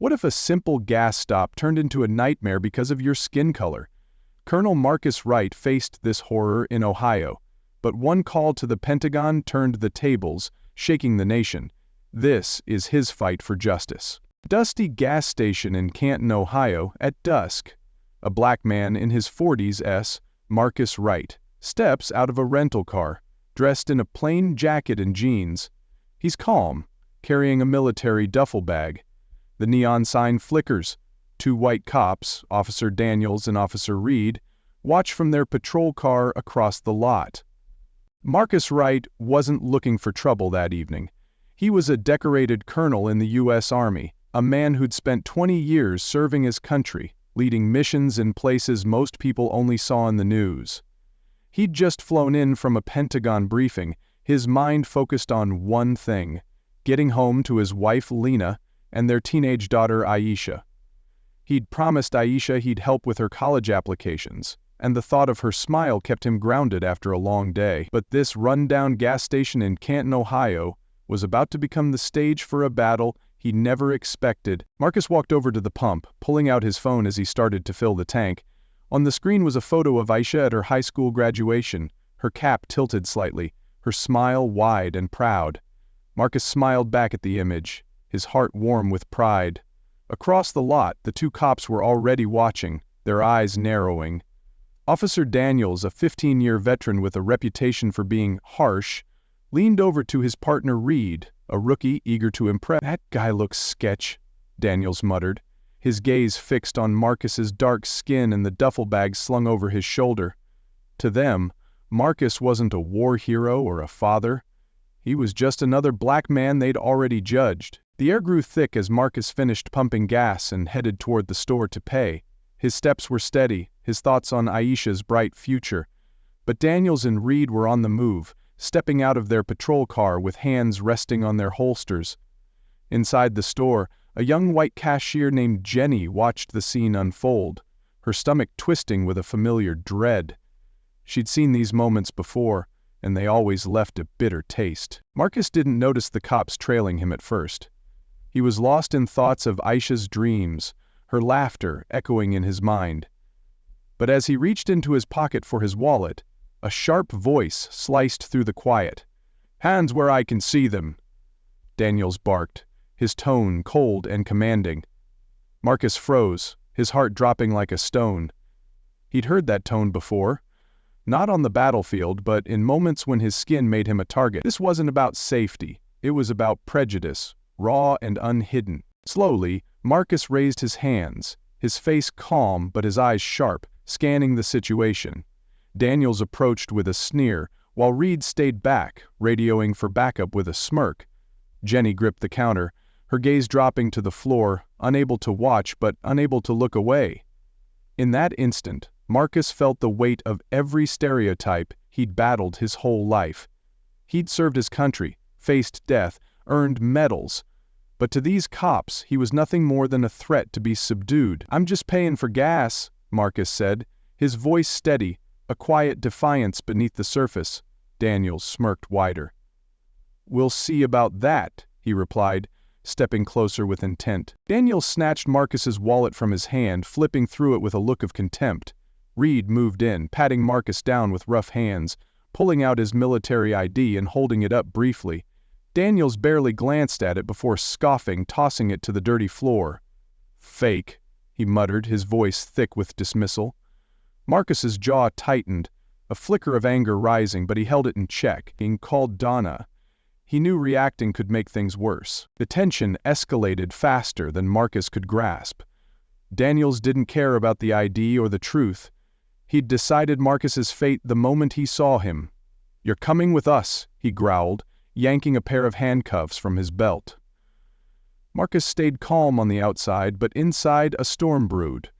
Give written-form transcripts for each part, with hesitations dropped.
What if a simple gas stop turned into a nightmare because of your skin color? Colonel Marcus Wright faced this horror in Ohio, but one call to the Pentagon turned the tables, shaking the nation. This is his fight for justice. Dusty gas station in Canton, Ohio, at dusk. A black man in his 40s, Marcus Wright, steps out of a rental car, dressed in a plain jacket and jeans. He's calm, carrying a military duffel bag. The neon sign flickers. Two white cops, Officer Daniels and Officer Reed, watch from their patrol car across the lot. Marcus Wright wasn't looking for trouble that evening. He was a decorated colonel in the U.S. Army, a man who'd spent 20 years serving his country, leading missions in places most people only saw in the news. He'd just flown in from a Pentagon briefing, his mind focused on one thing: getting home to his wife Lena and their teenage daughter Aisha. He'd promised Aisha he'd help with her college applications, and the thought of her smile kept him grounded after a long day. But this run-down gas station in Canton, Ohio, was about to become the stage for a battle he never expected. Marcus walked over to the pump, pulling out his phone as he started to fill the tank. On the screen was a photo of Aisha at her high school graduation, her cap tilted slightly, her smile wide and proud. Marcus smiled back at the image, his heart warm with pride. Across the lot, the two cops were already watching, their eyes narrowing. Officer Daniels, a 15-year veteran with a reputation for being harsh, leaned over to his partner Reed, a rookie eager to impress. "That guy looks sketch," Daniels muttered, his gaze fixed on Marcus's dark skin and the duffel bag slung over his shoulder. To them, Marcus wasn't a war hero or a father. He was just another black man they'd already judged. The air grew thick as Marcus finished pumping gas and headed toward the store to pay. His steps were steady, his thoughts on Aisha's bright future. But Daniels and Reed were on the move, stepping out of their patrol car with hands resting on their holsters. Inside the store, a young white cashier named Jenny watched the scene unfold, her stomach twisting with a familiar dread. She'd seen these moments before, and they always left a bitter taste. Marcus didn't notice the cops trailing him at first. He was lost in thoughts of Aisha's dreams, her laughter echoing in his mind. But as he reached into his pocket for his wallet, a sharp voice sliced through the quiet. "Hands where I can see them," Daniels barked, his tone cold and commanding. Marcus froze, his heart dropping like a stone. He'd heard that tone before. Not on the battlefield, but in moments when his skin made him a target. This wasn't about safety. It was about prejudice, raw and unhidden. Slowly, Marcus raised his hands, his face calm but his eyes sharp, scanning the situation. Daniels approached with a sneer, while Reed stayed back, radioing for backup with a smirk. Jenny gripped the counter, her gaze dropping to the floor, unable to watch but unable to look away. In that instant, Marcus felt the weight of every stereotype he'd battled his whole life. He'd served his country, faced death, earned medals. But to these cops, he was nothing more than a threat to be subdued. "I'm just paying for gas," Marcus said, his voice steady, a quiet defiance beneath the surface. Daniels smirked wider. "We'll see about that," he replied, stepping closer with intent. Daniels snatched Marcus's wallet from his hand, flipping through it with a look of contempt. Reed moved in, patting Marcus down with rough hands, pulling out his military ID and holding it up briefly. Daniels barely glanced at it before scoffing, tossing it to the dirty floor. "Fake," he muttered, his voice thick with dismissal. Marcus's jaw tightened, a flicker of anger rising, but he held it in check. Being called Donna. He knew reacting could make things worse. The tension escalated faster than Marcus could grasp. Daniels didn't care about the ID or the truth. He'd decided Marcus's fate the moment he saw him. "You're coming with us," he growled, yanking a pair of handcuffs from his belt. Marcus stayed calm on the outside, but inside a storm brewed.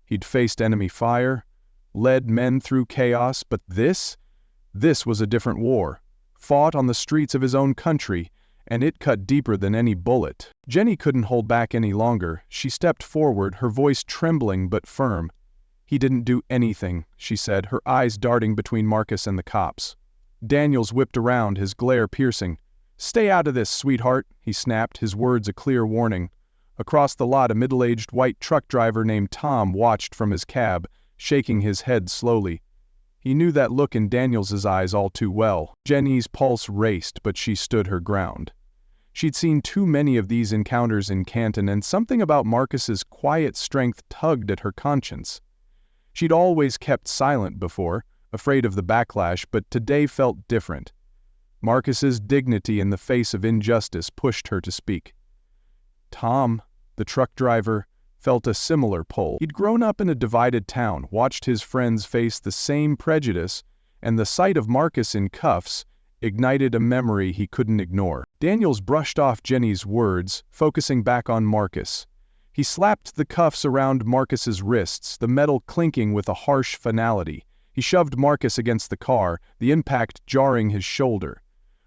He'd faced enemy fire, led men through chaos, but this was a different war, fought on the streets of his own country, and it cut deeper than any bullet. Jenny couldn't hold back any longer. She stepped forward, her voice trembling but firm. "He didn't do anything," she said, her eyes darting between Marcus and the cops. Daniels whipped around, his glare piercing. "Stay out of this, sweetheart," he snapped, his words a clear warning. Across the lot, a middle-aged white truck driver named Tom watched from his cab, shaking his head slowly. He knew that look in Daniels's eyes all too well. Jenny's pulse raced, but she stood her ground. She'd seen too many of these encounters in Canton, and something about Marcus's quiet strength tugged at her conscience. She'd always kept silent before, afraid of the backlash, but today felt different. Marcus's dignity in the face of injustice pushed her to speak. Tom, the truck driver, felt a similar pull. He'd grown up in a divided town, watched his friends face the same prejudice, and the sight of Marcus in cuffs ignited a memory he couldn't ignore. Daniels brushed off Jenny's words, focusing back on Marcus. He slapped the cuffs around Marcus's wrists, the metal clinking with a harsh finality. He shoved Marcus against the car, the impact jarring his shoulder.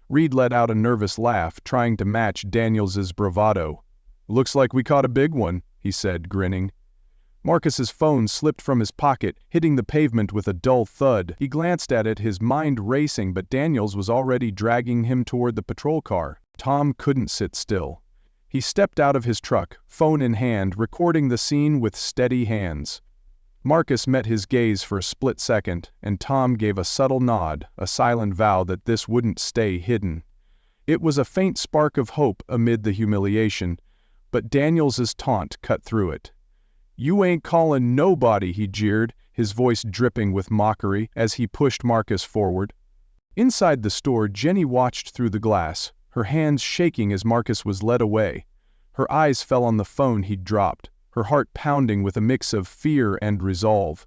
Reed let out a nervous laugh, trying to match Daniels's bravado. "Looks like we caught a big one," he said, grinning. Marcus's phone slipped from his pocket, hitting the pavement with a dull thud. He glanced at it, his mind racing, but Daniels was already dragging him toward the patrol car. Tom couldn't sit still. He stepped out of his truck, phone in hand, recording the scene with steady hands. Marcus met his gaze for a split second, and Tom gave a subtle nod, a silent vow that this wouldn't stay hidden. It was a faint spark of hope amid the humiliation, but Daniels's taunt cut through it. "You ain't callin' nobody," he jeered, his voice dripping with mockery as he pushed Marcus forward. Inside the store, Jenny watched through the glass, her hands shaking as Marcus was led away. Her eyes fell on the phone he'd dropped, her heart pounding with a mix of fear and resolve.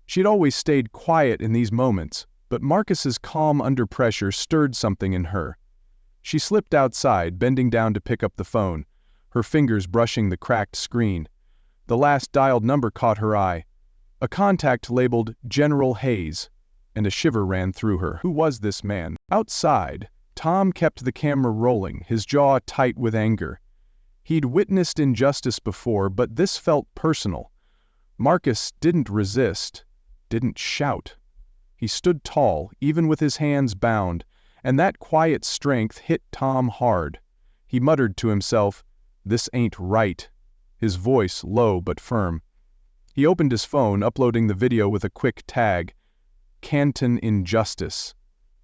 She'd always stayed quiet in these moments, but Marcus's calm under pressure stirred something in her. She slipped outside, bending down to pick up the phone, her fingers brushing the cracked screen. The last dialed number caught her eye. A contact labeled General Hayes, and a shiver ran through her. Who was this man? Outside, Tom kept the camera rolling, his jaw tight with anger. He'd witnessed injustice before, but this felt personal. Marcus didn't resist, didn't shout. He stood tall, even with his hands bound, and that quiet strength hit Tom hard. He muttered to himself, "This ain't right," his voice low but firm. He opened his phone, uploading the video with a quick tag, "Canton Injustice."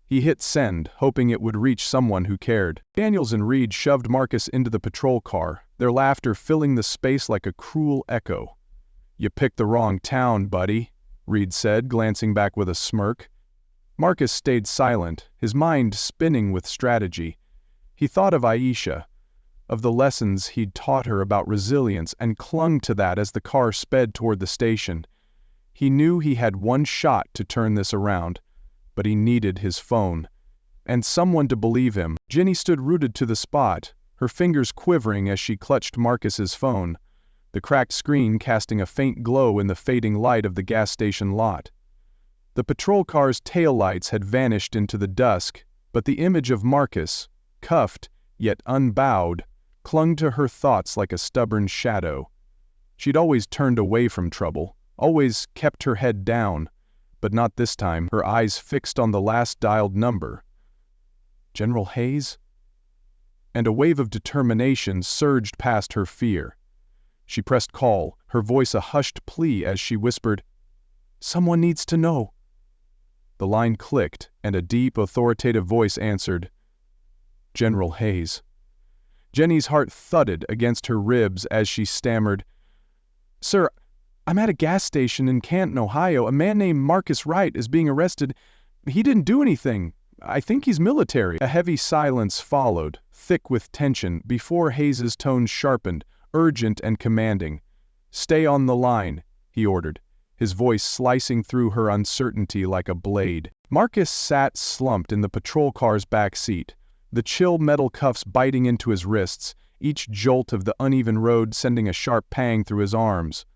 He hit send, hoping it would reach someone who cared. Daniels and Reed shoved Marcus into the patrol car, their laughter filling the space like a cruel echo. "You picked the wrong town, buddy," Reed said, glancing back with a smirk. Marcus stayed silent, his mind spinning with strategy. He thought of Aisha, of the lessons he'd taught her about resilience, and clung to that as the car sped toward the station. He knew he had one shot to turn this around, but he needed his phone, and someone to believe him. Jenny stood rooted to the spot, her fingers quivering as she clutched Marcus's phone, the cracked screen casting a faint glow in the fading light of the gas station lot. The patrol car's taillights had vanished into the dusk, but the image of Marcus, cuffed yet unbowed, clung to her thoughts like a stubborn shadow. She'd always turned away from trouble, always kept her head down, but not this time, her eyes fixed on the last dialed number. General Hayes? And a wave of determination surged past her fear. She pressed call, her voice a hushed plea as she whispered, "Someone needs to know." The line clicked, and a deep, authoritative voice answered, "General Hayes." Jenny's heart thudded against her ribs as she stammered, "Sir, I'm at a gas station in Canton, Ohio. A man named Marcus Wright is being arrested. He didn't do anything. I think he's military." A heavy silence followed, thick with tension, before Hayes's tone sharpened, urgent and commanding. "Stay on the line," he ordered, his voice slicing through her uncertainty like a blade. Marcus sat slumped in the patrol car's back seat, the chill metal cuffs biting into his wrists, each jolt of the uneven road sending a sharp pang through his arms.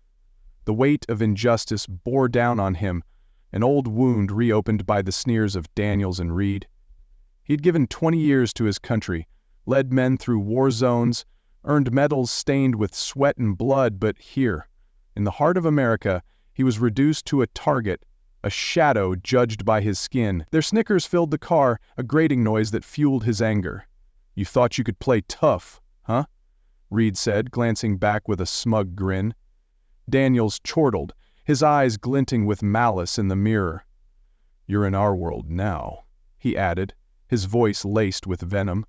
The weight of injustice bore down on him, an old wound reopened by the sneers of Daniels and Reed. He'd given 20 years to his country, led men through war zones, earned medals stained with sweat and blood, but here, in the heart of America, he was reduced to a target, a shadow judged by his skin. Their snickers filled the car, a grating noise that fueled his anger. "You thought you could play tough, huh? Reed said, glancing back with a smug grin. Daniels chortled, his eyes glinting with malice in the mirror. "You're in our world now," he added, his voice laced with venom.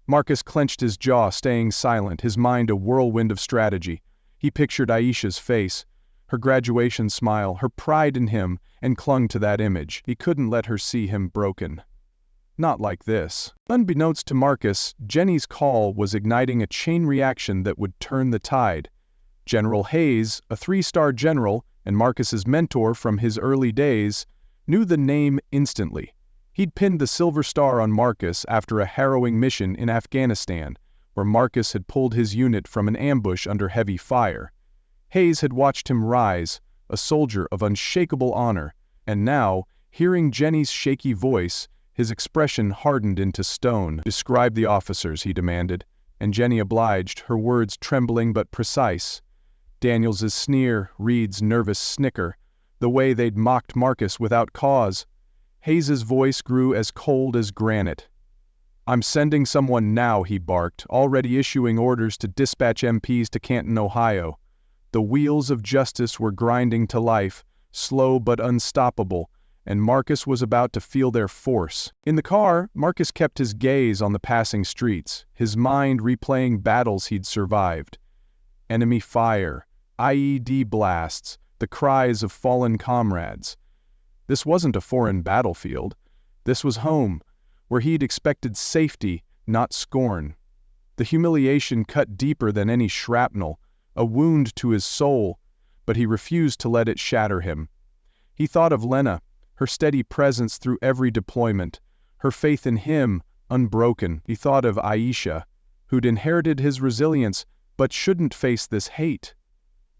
Marcus clenched his jaw, staying silent, his mind a whirlwind of strategy. He pictured Aisha's face, her graduation smile, her pride in him, and clung to that image. He couldn't let her see him broken. Not like this. Unbeknownst to Marcus, Jenny's call was igniting a chain reaction that would turn the tide. General Hayes, a 3-star general and Marcus's mentor from his early days, knew the name instantly. He'd pinned the Silver Star on Marcus after a harrowing mission in Afghanistan, where Marcus had pulled his unit from an ambush under heavy fire. Hayes had watched him rise, a soldier of unshakable honor, and now, hearing Jenny's shaky voice, his expression hardened into stone. "Describe the officers," he demanded, and Jenny obliged, her words trembling but precise. Daniels's sneer, Reed's nervous snicker, the way they'd mocked Marcus without cause. Hayes's voice grew as cold as granite. "I'm sending someone now," he barked, already issuing orders to dispatch MPs to Canton, Ohio. The wheels of justice were grinding to life, slow but unstoppable, and Marcus was about to feel their force. In the car, Marcus kept his gaze on the passing streets, his mind replaying battles he'd survived. Enemy fire, IED blasts, the cries of fallen comrades. This wasn't a foreign battlefield. This was home, where he'd expected safety, not scorn. The humiliation cut deeper than any shrapnel, a wound to his soul, but he refused to let it shatter him. He thought of Lena, her steady presence through every deployment, her faith in him, unbroken. He thought of Aisha, who'd inherited his resilience, but shouldn't face this hate.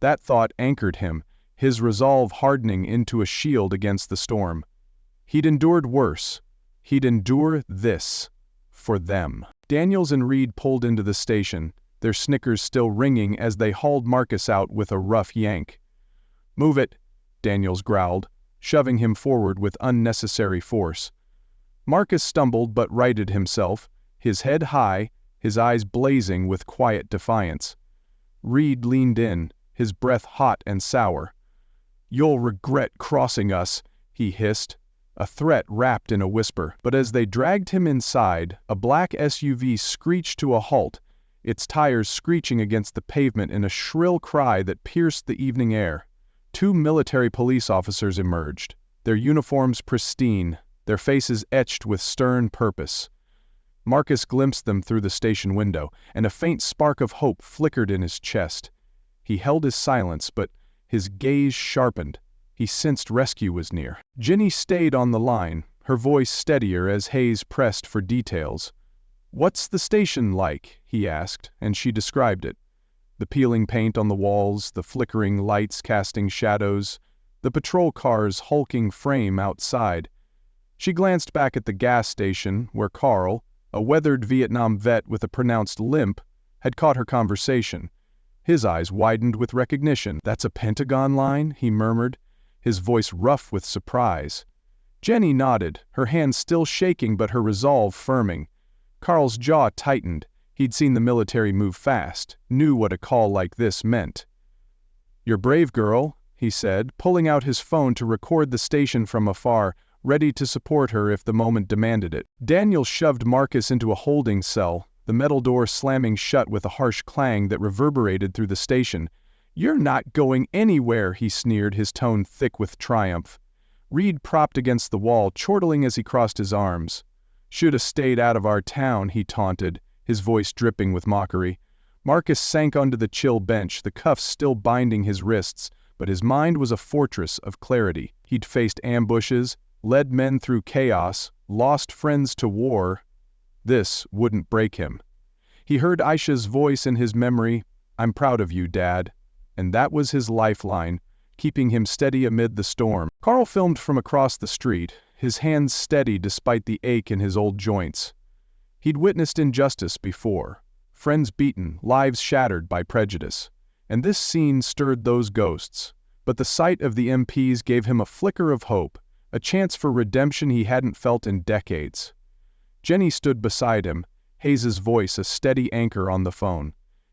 That thought anchored him, his resolve hardening into a shield against the storm. He'd endured worse. He'd endure this. For them. Daniels and Reed pulled into the station, their snickers still ringing as they hauled Marcus out with a rough yank. "Move it," Daniels growled, shoving him forward with unnecessary force. Marcus stumbled but righted himself, his head high, his eyes blazing with quiet defiance. Reed leaned in, his breath hot and sour. "You'll regret crossing us," he hissed, a threat wrapped in a whisper. But as they dragged him inside, a black SUV screeched to a halt, its tires screeching against the pavement in a shrill cry that pierced the evening air. 2 military police officers emerged, their uniforms pristine, their faces etched with stern purpose. Marcus glimpsed them through the station window, and a faint spark of hope flickered in his chest. He held his silence, but his gaze sharpened. He sensed rescue was near. Jenny stayed on the line, her voice steadier as Hayes pressed for details. "What's the station like?" he asked, and she described it. The peeling paint on the walls, the flickering lights casting shadows, the patrol car's hulking frame outside. She glanced back at the gas station where Carl, a weathered Vietnam vet with a pronounced limp, had caught her conversation. His eyes widened with recognition. "That's a Pentagon line?" he murmured, his voice rough with surprise. Jenny nodded, her hand still shaking but her resolve firming. Carl's jaw tightened. He'd seen the military move fast, knew what a call like this meant. "You're brave, girl," he said, pulling out his phone to record the station from afar, ready to support her if the moment demanded it. Daniel shoved Marcus into a holding cell, the metal door slamming shut with a harsh clang that reverberated through the station. "You're not going anywhere," he sneered, his tone thick with triumph. Reed propped against the wall, chortling as he crossed his arms. "Shoulda stayed out of our town," he taunted, his voice dripping with mockery. Marcus sank onto the chill bench, the cuffs still binding his wrists, but his mind was a fortress of clarity. He'd faced ambushes, led men through chaos, lost friends to war. This wouldn't break him. He heard Aisha's voice in his memory, "I'm proud of you, Dad." And that was his lifeline, keeping him steady amid the storm. Carl filmed from across the street, his hands steady despite the ache in his old joints. He'd witnessed injustice before, friends beaten, lives shattered by prejudice. And this scene stirred those ghosts. But the sight of the MPs gave him a flicker of hope, a chance for redemption he hadn't felt in decades. Jenny stood beside him, Hayes's voice a steady anchor on the phone.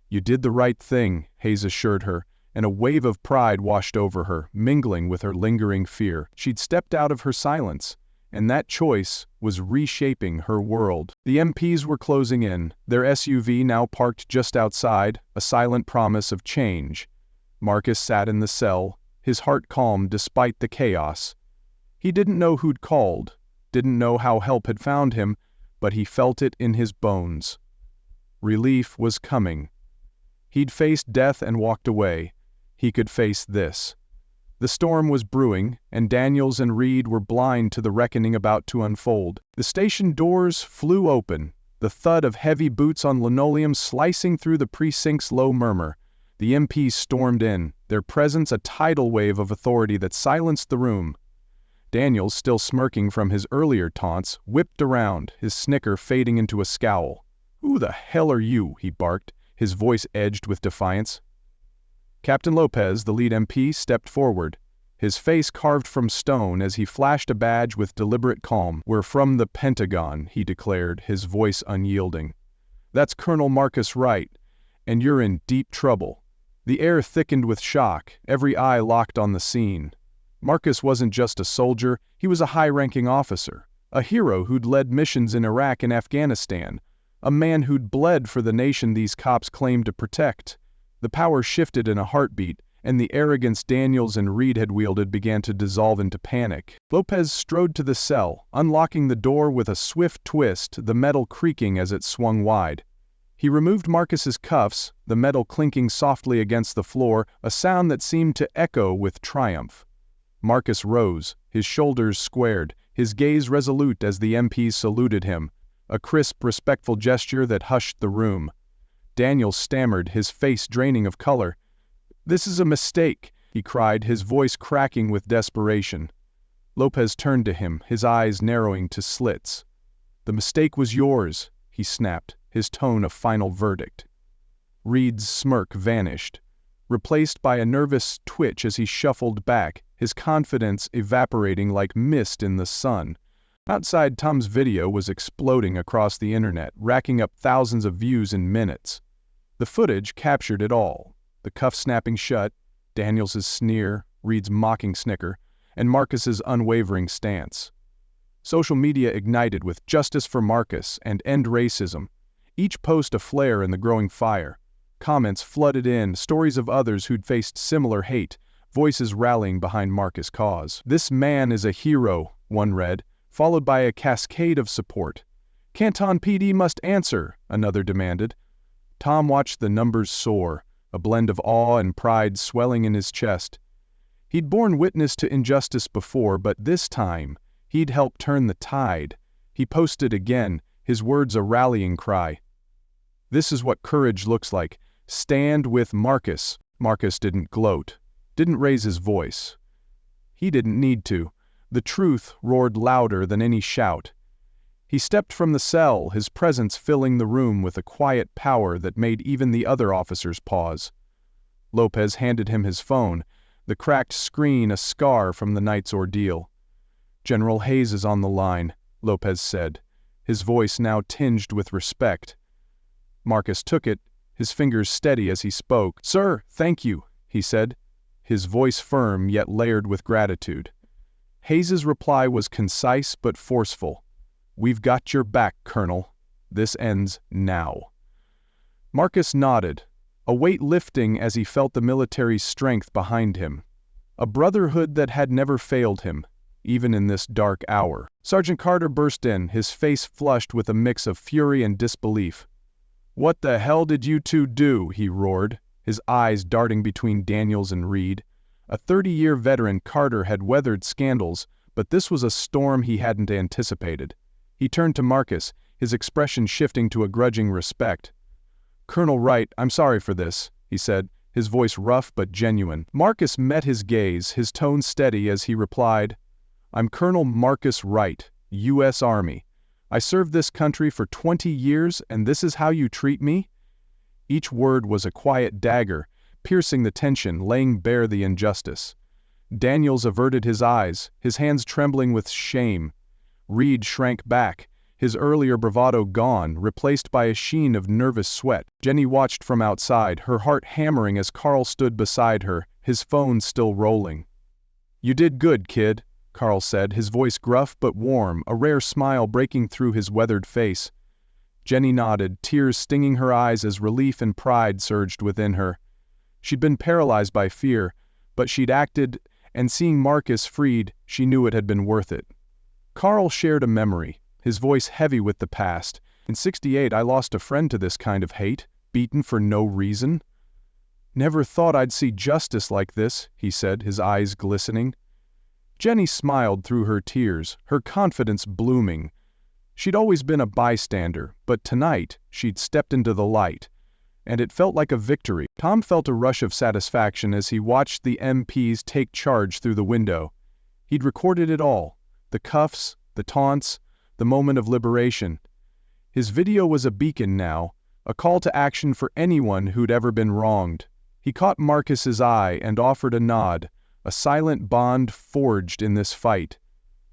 "You did the right thing," Hayes assured her, and a wave of pride washed over her, mingling with her lingering fear. She'd stepped out of her silence, and that choice was reshaping her world. The MPs were closing in, their SUV now parked just outside, a silent promise of change. Marcus sat in the cell, his heart calm despite the chaos. He didn't know who'd called, didn't know how help had found him, but he felt it in his bones. Relief was coming. He'd faced death and walked away. He could face this. The storm was brewing, and Daniels and Reed were blind to the reckoning about to unfold. The station doors flew open, the thud of heavy boots on linoleum slicing through the precinct's low murmur. The MPs stormed in, their presence a tidal wave of authority that silenced the room. Daniels, still smirking from his earlier taunts, whipped around, his snicker fading into a scowl. "Who the hell are you?" he barked, his voice edged with defiance. Captain Lopez, the lead MP, stepped forward, his face carved from stone as he flashed a badge with deliberate calm. "We're from the Pentagon," he declared, his voice unyielding. "That's Colonel Marcus Wright, and you're in deep trouble." The air thickened with shock, every eye locked on the scene. Marcus wasn't just a soldier, he was a high-ranking officer, a hero who'd led missions in Iraq and Afghanistan, a man who'd bled for the nation these cops claimed to protect. The power shifted in a heartbeat, and the arrogance Daniels and Reed had wielded began to dissolve into panic. Lopez strode to the cell, unlocking the door with a swift twist, the metal creaking as it swung wide. He removed Marcus's cuffs, the metal clinking softly against the floor, a sound that seemed to echo with triumph. Marcus rose, his shoulders squared, his gaze resolute as the MPs saluted him, a crisp, respectful gesture that hushed the room. Daniel stammered, his face draining of color. "This is a mistake," he cried, his voice cracking with desperation. Lopez turned to him, his eyes narrowing to slits. "The mistake was yours," he snapped, his tone a final verdict. Reed's smirk vanished, replaced by a nervous twitch as he shuffled back, his confidence evaporating like mist in the sun. Outside, Tom's video was exploding across the internet, racking up thousands of views in minutes. The footage captured it all. The cuff snapping shut, Daniels's sneer, Reed's mocking snicker, and Marcus's unwavering stance. Social media ignited with "Justice for Marcus" and "End Racism," each post a flare in the growing fire. Comments flooded in, stories of others who'd faced similar hate, voices rallying behind Marcus' cause. "This man is a hero," one read, followed by a cascade of support. "Canton PD must answer," another demanded. Tom watched the numbers soar, a blend of awe and pride swelling in his chest. He'd borne witness to injustice before, but this time, he'd helped turn the tide. He posted again, his words a rallying cry. "This is what courage looks like. Stand with Marcus." Marcus didn't gloat, didn't raise his voice. He didn't need to. The truth roared louder than any shout. He stepped from the cell, his presence filling the room with a quiet power that made even the other officers pause. Lopez handed him his phone, the cracked screen a scar from the night's ordeal. "General Hayes is on the line," Lopez said, his voice now tinged with respect. Marcus took it, his fingers steady as he spoke. "Sir, thank you," he said, his voice firm yet layered with gratitude. Hayes's reply was concise but forceful. "We've got your back, Colonel. This ends now." Marcus nodded, a weight lifting as he felt the military's strength behind him. A brotherhood that had never failed him, even in this dark hour. Sergeant Carter burst in, his face flushed with a mix of fury and disbelief. "What the hell did you two do?" he roared, his eyes darting between Daniels and Reed. A 30-year veteran, Carter had weathered scandals, but this was a storm he hadn't anticipated. He turned to Marcus, his expression shifting to a grudging respect. "Colonel Wright, I'm sorry for this," he said, his voice rough but genuine. Marcus met his gaze, his tone steady as he replied, "I'm Colonel Marcus Wright, U.S. Army. I served this country for 20 years, and this is how you treat me?" Each word was a quiet dagger, piercing the tension, laying bare the injustice. Daniels averted his eyes, his hands trembling with shame. Reed shrank back, his earlier bravado gone, replaced by a sheen of nervous sweat. Jenny watched from outside, her heart hammering as Carl stood beside her, his phone still rolling. "You did good, kid," Carl said, his voice gruff but warm, a rare smile breaking through his weathered face. Jenny nodded, tears stinging her eyes as relief and pride surged within her. She'd been paralyzed by fear, but she'd acted, and seeing Marcus freed, she knew it had been worth it. Carl shared a memory, his voice heavy with the past. "In '68 I lost a friend to this kind of hate, beaten for no reason." "Never thought I'd see justice like this," he said, his eyes glistening. Jenny smiled through her tears, her confidence blooming. She'd always been a bystander, but tonight she'd stepped into the light, and it felt like a victory. Tom felt a rush of satisfaction as he watched the MPs take charge through the window. He'd recorded it all, the cuffs, the taunts, the moment of liberation. His video was a beacon now, a call to action for anyone who'd ever been wronged. He caught Marcus's eye and offered a nod, a silent bond forged in this fight.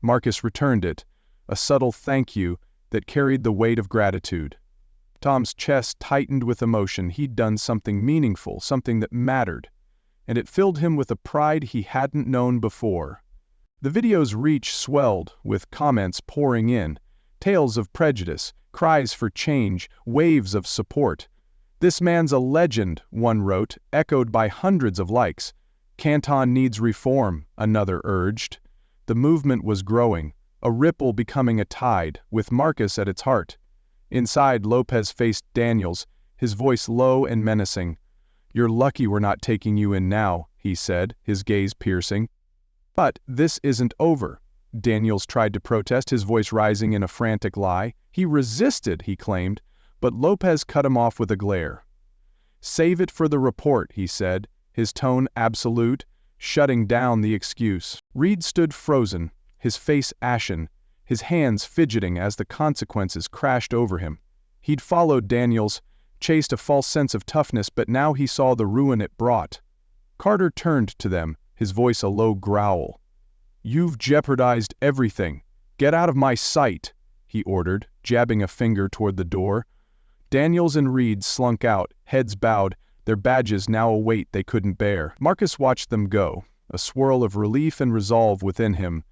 Marcus returned it, a subtle thank you that carried the weight of gratitude. Tom's chest tightened with emotion. He'd done something meaningful, something that mattered, and it filled him with a pride he hadn't known before. The video's reach swelled, with comments pouring in, tales of prejudice, cries for change, waves of support. "This man's a legend," one wrote, echoed by hundreds of likes. "Canton needs reform," another urged. The movement was growing, a ripple becoming a tide, with Marcus at its heart. Inside, Lopez faced Daniels, his voice low and menacing. "You're lucky we're not taking you in now," he said, his gaze piercing. "But this isn't over," Daniels tried to protest, his voice rising in a frantic lie. He resisted, he claimed, but Lopez cut him off with a glare. "Save it for the report," he said, his tone absolute, shutting down the excuse. Reed stood frozen, his face ashen, his hands fidgeting as the consequences crashed over him. He'd followed Daniels, chased a false sense of toughness, but now he saw the ruin it brought. Carter turned to them, his voice a low growl. "You've jeopardized everything. Get out of my sight," he ordered, jabbing a finger toward the door. Daniels and Reed slunk out, heads bowed, their badges now a weight they couldn't bear. Marcus watched them go, a swirl of relief and resolve within him.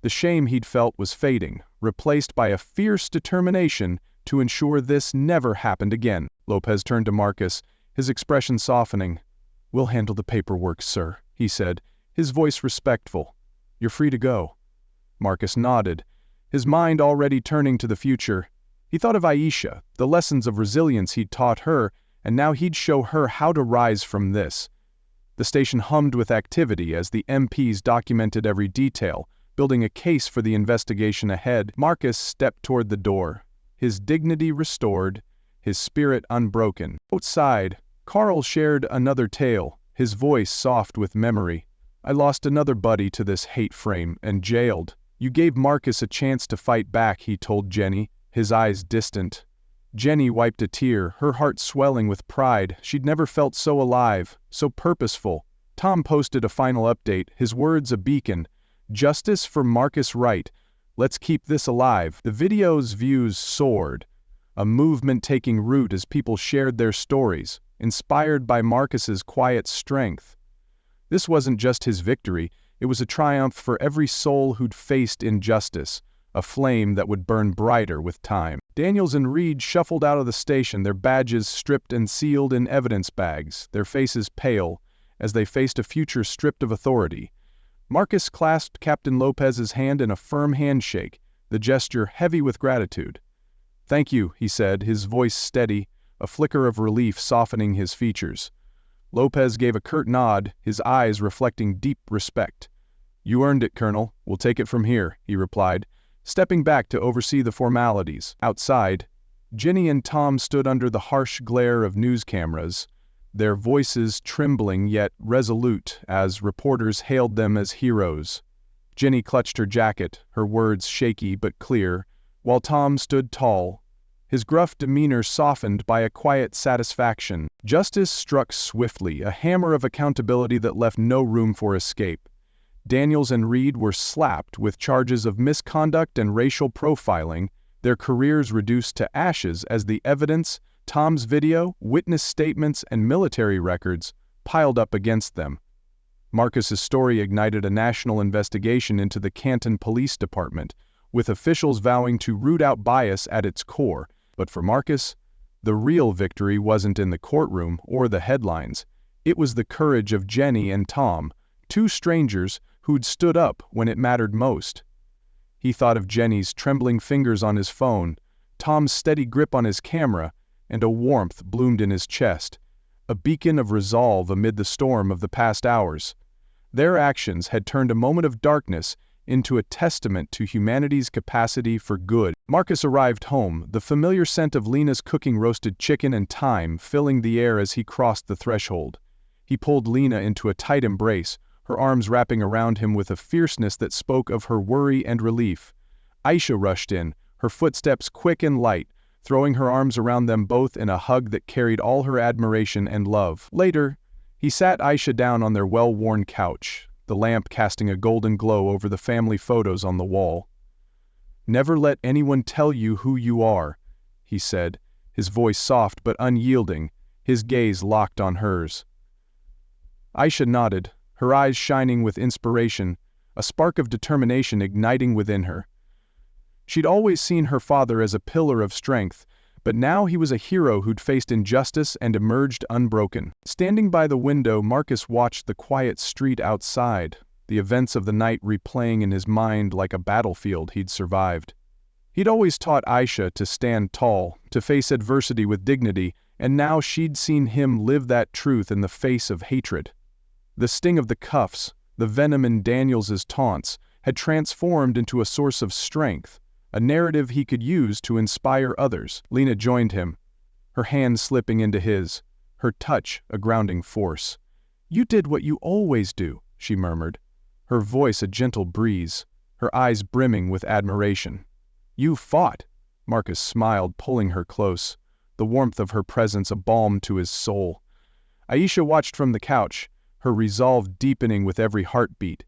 The shame he'd felt was fading, replaced by a fierce determination to ensure this never happened again. Lopez turned to Marcus, his expression softening. "We'll handle the paperwork, sir," he said, his voice respectful. "You're free to go." Marcus nodded, his mind already turning to the future. He thought of Aisha, the lessons of resilience he'd taught her, and now he'd show her how to rise from this. The station hummed with activity as the MPs documented every detail, building a case for the investigation ahead. Marcus stepped toward the door, his dignity restored, his spirit unbroken. Outside, Carl shared another tale, his voice soft with memory. "I lost another buddy to this hate frame and jailed. You gave Marcus a chance to fight back," he told Jenny, his eyes distant. Jenny wiped a tear, her heart swelling with pride. She'd never felt so alive, so purposeful. Tom posted a final update, his words a beacon. "Justice for Marcus Wright. Let's keep this alive." The video's views soared, a movement taking root as people shared their stories, inspired by Marcus's quiet strength. This wasn't just his victory, it was a triumph for every soul who'd faced injustice, a flame that would burn brighter with time. Daniels and Reed shuffled out of the station, their badges stripped and sealed in evidence bags, their faces pale, as they faced a future stripped of authority. Marcus clasped Captain Lopez's hand in a firm handshake, the gesture heavy with gratitude. "Thank you," he said, his voice steady, a flicker of relief softening his features. Lopez gave a curt nod, his eyes reflecting deep respect. "You earned it, Colonel. We'll take it from here," he replied, stepping back to oversee the formalities. Outside, Jenny and Tom stood under the harsh glare of news cameras, their voices trembling yet resolute as reporters hailed them as heroes. Jenny clutched her jacket, her words shaky but clear, while Tom stood tall, his gruff demeanor softened by a quiet satisfaction. Justice struck swiftly, a hammer of accountability that left no room for escape. Daniels and Reed were slapped with charges of misconduct and racial profiling, their careers reduced to ashes as the evidence, Tom's video, witness statements, and military records, piled up against them. Marcus's story ignited a national investigation into the Canton Police Department, with officials vowing to root out bias at its core. But for Marcus, the real victory wasn't in the courtroom or the headlines. It was the courage of Jenny and Tom, two strangers who'd stood up when it mattered most. He thought of Jenny's trembling fingers on his phone, Tom's steady grip on his camera, and a warmth bloomed in his chest, a beacon of resolve amid the storm of the past hours. Their actions had turned a moment of darkness into a testament to humanity's capacity for good. Marcus arrived home, the familiar scent of Lena's cooking roasted chicken and thyme filling the air as he crossed the threshold. He pulled Lena into a tight embrace, her arms wrapping around him with a fierceness that spoke of her worry and relief. Aisha rushed in, her footsteps quick and light, throwing her arms around them both in a hug that carried all her admiration and love. Later, he sat Aisha down on their well-worn couch, the lamp casting a golden glow over the family photos on the wall. "Never let anyone tell you who you are," he said, his voice soft but unyielding, his gaze locked on hers. Aisha nodded, her eyes shining with inspiration, a spark of determination igniting within her. She'd always seen her father as a pillar of strength, but now he was a hero who'd faced injustice and emerged unbroken. Standing by the window, Marcus watched the quiet street outside, the events of the night replaying in his mind like a battlefield he'd survived. He'd always taught Aisha to stand tall, to face adversity with dignity, and now she'd seen him live that truth in the face of hatred. The sting of the cuffs, the venom in Daniels's taunts, had transformed into a source of strength, a narrative he could use to inspire others. Lena joined him, her hand slipping into his, her touch a grounding force. "You did what you always do," she murmured, her voice a gentle breeze, her eyes brimming with admiration. "You fought," Marcus smiled, pulling her close, the warmth of her presence a balm to his soul. Aisha watched from the couch, her resolve deepening with every heartbeat.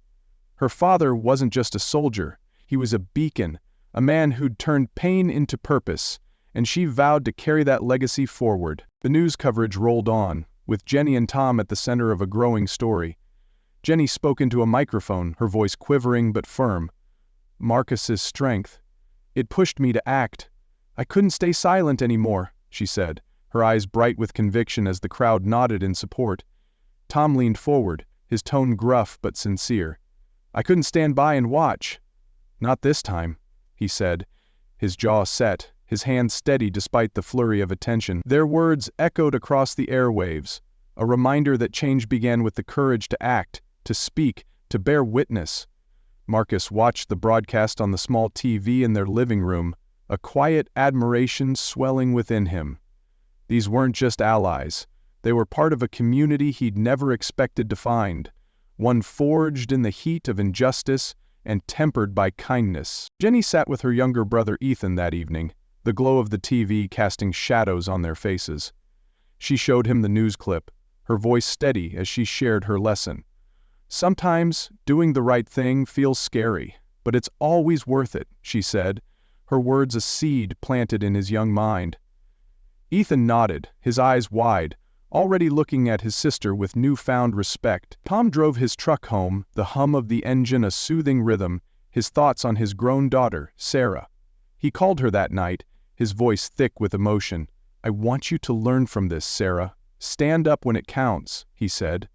Her father wasn't just a soldier, he was a beacon, a man who'd turned pain into purpose, and she vowed to carry that legacy forward. The news coverage rolled on, with Jenny and Tom at the center of a growing story. Jenny spoke into a microphone, her voice quivering but firm. "Marcus's strength. It pushed me to act. I couldn't stay silent anymore," she said, her eyes bright with conviction as the crowd nodded in support. Tom leaned forward, his tone gruff but sincere. "I couldn't stand by and watch." "Not this time," he said, his jaw set, his hand steady despite the flurry of attention. Their words echoed across the airwaves, a reminder that change began with the courage to act, to speak, to bear witness. Marcus watched the broadcast on the small TV in their living room, a quiet admiration swelling within him. These weren't just allies. They were part of a community he'd never expected to find, one forged in the heat of injustice and tempered by kindness. Jenny sat with her younger brother Ethan that evening, the glow of the TV casting shadows on their faces. She showed him the news clip, her voice steady as she shared her lesson. "Sometimes, doing the right thing feels scary, but it's always worth it," she said, her words a seed planted in his young mind. Ethan nodded, his eyes wide, already looking at his sister with newfound respect. Tom drove his truck home, the hum of the engine a soothing rhythm, his thoughts on his grown daughter, Sarah. He called her that night, his voice thick with emotion. "I want you to learn from this, Sarah. Stand up when it counts," he said,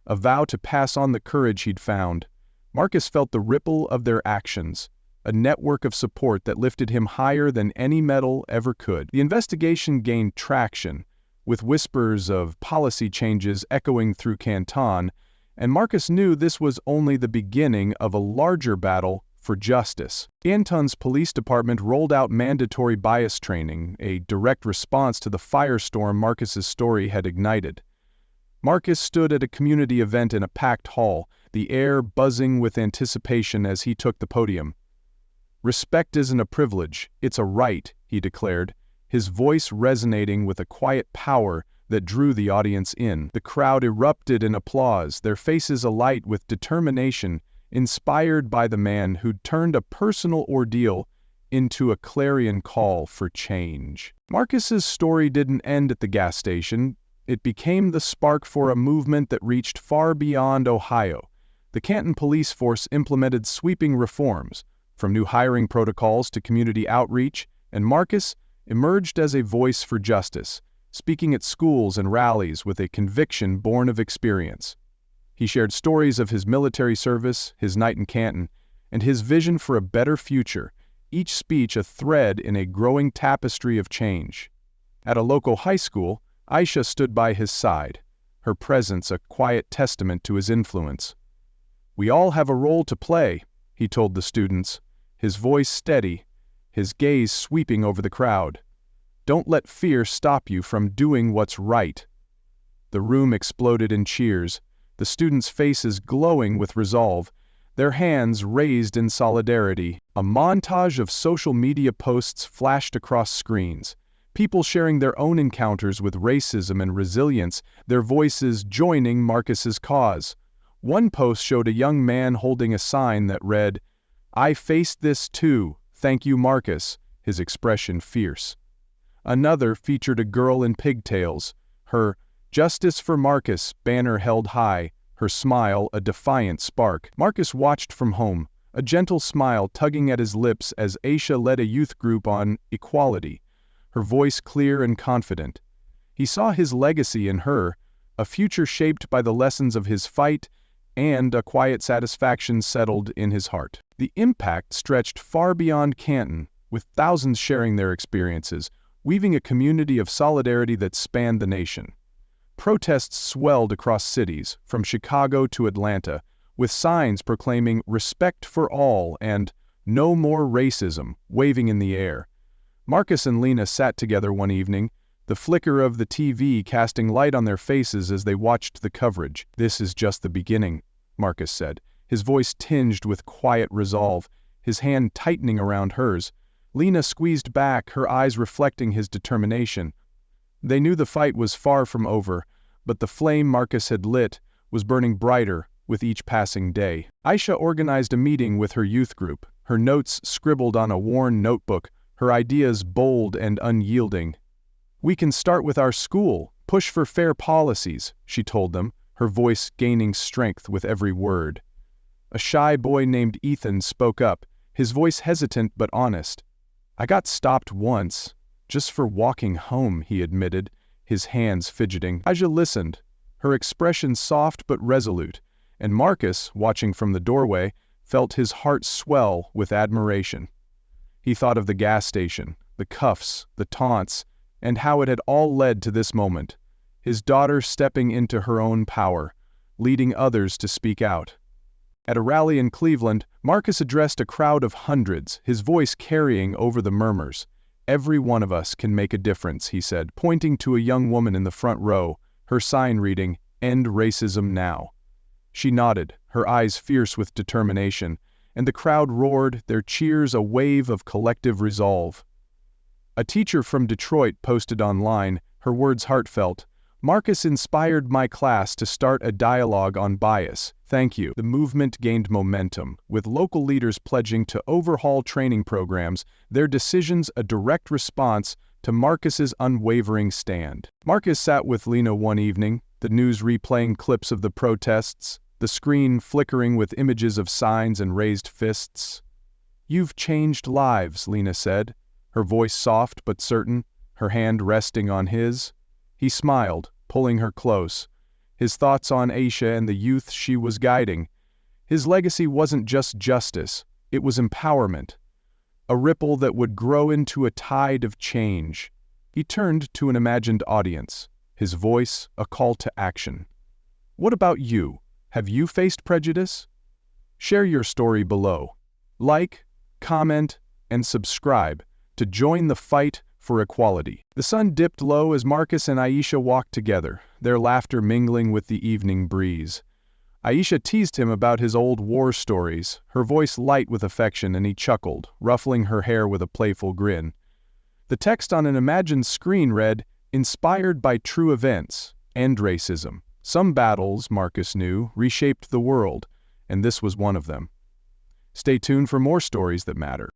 a vow to pass on the courage he'd found. Marcus felt the ripple of their actions, a network of support that lifted him higher than any medal ever could. The investigation gained traction, with whispers of policy changes echoing through Canton, and Marcus knew this was only the beginning of a larger battle for justice. Canton's police department rolled out mandatory bias training, a direct response to the firestorm Marcus's story had ignited. Marcus stood at a community event in a packed hall, the air buzzing with anticipation as he took the podium. "Respect isn't a privilege, it's a right," he declared, his voice resonating with a quiet power that drew the audience in. The crowd erupted in applause, their faces alight with determination, inspired by the man who'd turned a personal ordeal into a clarion call for change. Marcus's story didn't end at the gas station. It became the spark for a movement that reached far beyond Ohio. The Canton police force implemented sweeping reforms, from new hiring protocols to community outreach, and Marcus emerged as a voice for justice, speaking at schools and rallies with a conviction born of experience. He shared stories of his military service, his night in Canton, and his vision for a better future, each speech a thread in a growing tapestry of change. At a local high school, Aisha stood by his side, her presence a quiet testament to his influence. "We all have a role to play," he told the students, his voice steady, his gaze sweeping over the crowd. "Don't let fear stop you from doing what's right." The room exploded in cheers, the students' faces glowing with resolve, their hands raised in solidarity. A montage of social media posts flashed across screens, people sharing their own encounters with racism and resilience, their voices joining Marcus's cause. One post showed a young man holding a sign that read, "I faced this too, thank you Marcus," his expression fierce. Another featured a girl in pigtails, her "Justice for Marcus" banner held high, her smile a defiant spark. Marcus watched from home, a gentle smile tugging at his lips as Aisha led a youth group on equality, her voice clear and confident. He saw his legacy in her, a future shaped by the lessons of his fight, and a quiet satisfaction settled in his heart. The impact stretched far beyond Canton, with thousands sharing their experiences, weaving a community of solidarity that spanned the nation. Protests swelled across cities, from Chicago to Atlanta, with signs proclaiming respect for all and no more racism waving in the air. Marcus and Lena sat together one evening, the flicker of the TV casting light on their faces as they watched the coverage. "This is just the beginning," Marcus said, his voice tinged with quiet resolve, his hand tightening around hers. Lena squeezed back, her eyes reflecting his determination. They knew the fight was far from over, but the flame Marcus had lit was burning brighter with each passing day. Aisha organized a meeting with her youth group, her notes scribbled on a worn notebook, her ideas bold and unyielding. "We can start with our school, push for fair policies," she told them, her voice gaining strength with every word. A shy boy named Ethan spoke up, his voice hesitant but honest. "I got stopped once, just for walking home," he admitted, his hands fidgeting. Aisha listened, her expression soft but resolute, and Marcus, watching from the doorway, felt his heart swell with admiration. He thought of the gas station, the cuffs, the taunts, and how it had all led to this moment, his daughter stepping into her own power, leading others to speak out. At a rally in Cleveland, Marcus addressed a crowd of hundreds, his voice carrying over the murmurs. "Every one of us can make a difference," he said, pointing to a young woman in the front row, her sign reading, "End Racism Now." She nodded, her eyes fierce with determination, and the crowd roared, their cheers a wave of collective resolve. A teacher from Detroit posted online, her words heartfelt, "Marcus inspired my class to start a dialogue on bias. Thank you." The movement gained momentum, with local leaders pledging to overhaul training programs, their decisions a direct response to Marcus's unwavering stand. Marcus sat with Lena one evening, the news replaying clips of the protests, the screen flickering with images of signs and raised fists. "You've changed lives," Lena said, her voice soft but certain, her hand resting on his. He smiled, pulling her close, his thoughts on Aisha and the youth she was guiding. His legacy wasn't just justice, it was empowerment, a ripple that would grow into a tide of change. He turned to an imagined audience, his voice a call to action. What about you? Have you faced prejudice? Share your story below. Like, comment, and subscribe to join the fight for equality. The sun dipped low as Marcus and Aisha walked together, their laughter mingling with the evening breeze. Aisha teased him about his old war stories, her voice light with affection, and he chuckled, ruffling her hair with a playful grin. The text on an imagined screen read, "Inspired by true events, end racism." Some battles, Marcus knew, reshaped the world, and this was one of them. Stay tuned for more stories that matter.